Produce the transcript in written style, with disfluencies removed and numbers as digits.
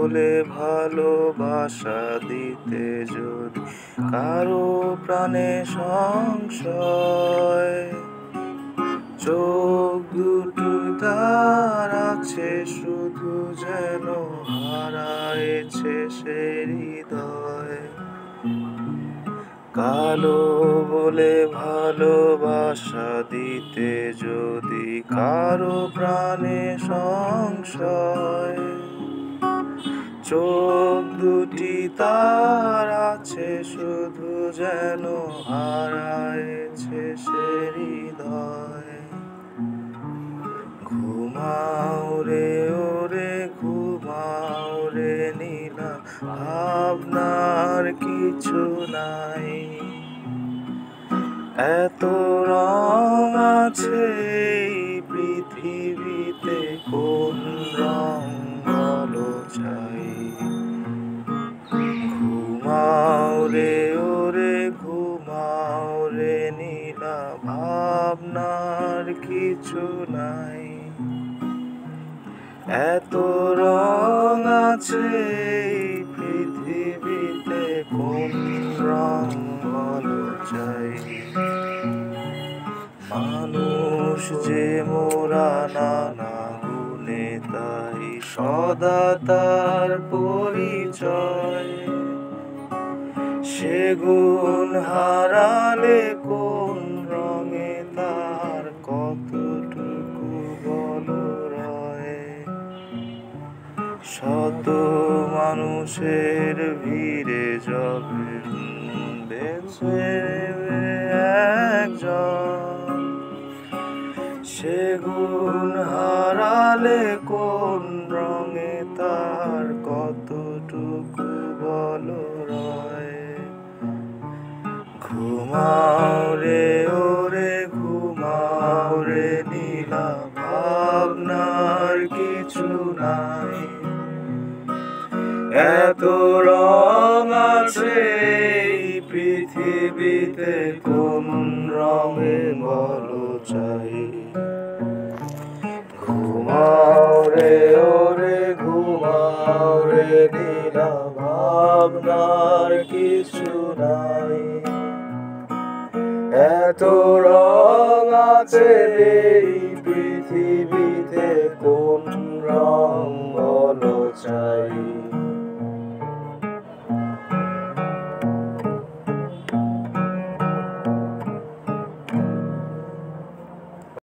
বলে ভালোবাসা দিতে যদি কারো প্রাণে সংশয়, চোখ দুটো তার আছে শুধু যেন হারায়েছে সে হৃদয়। কালো বলে ভালোবাসা দিতে যদি কারো প্রাণে সংশয়, চোখ দুটি তার আছে শুধু যেন হারায়েছে সে হৃদয়। ঘুমাও রে ওরে ঘুমাও রে নীলা, ভাবনার কিছু নাই। এত রং আছে এই পৃথিবীতে, কোন রং বলো চাই? ঘুমাও রে ওরে ঘুমাও রে নীলা, ভাবনার কিছু নাই। এত রং আছে এই পৃথিবীতে, কোন রং বলো চাই? মানুষ যে মোরা নানা গুণে, তাই সদা তার পরিচয়। সে গুণ হারালে কোন রঙে তার কতটুকু বলো রয়? শত মানুষের ভিড়ে যবে বেঁচে একজন, সে গুণ হারালে কোন রঙে তার কতটুকু বলো রয়? ঘুমাও রে ওরে ঘুমাও রে নীলা, ভাবনার কিছু নাই। এত রং আছে এই পৃথিবীতে, কোন রঙে বলো চাই? ঘুমাও রে ওরে ঘুমাও রে নীলা, ভাবনার কিছু নাই। এত রং আছে এই পৃথিবীতে, কোন রং বলো চাই?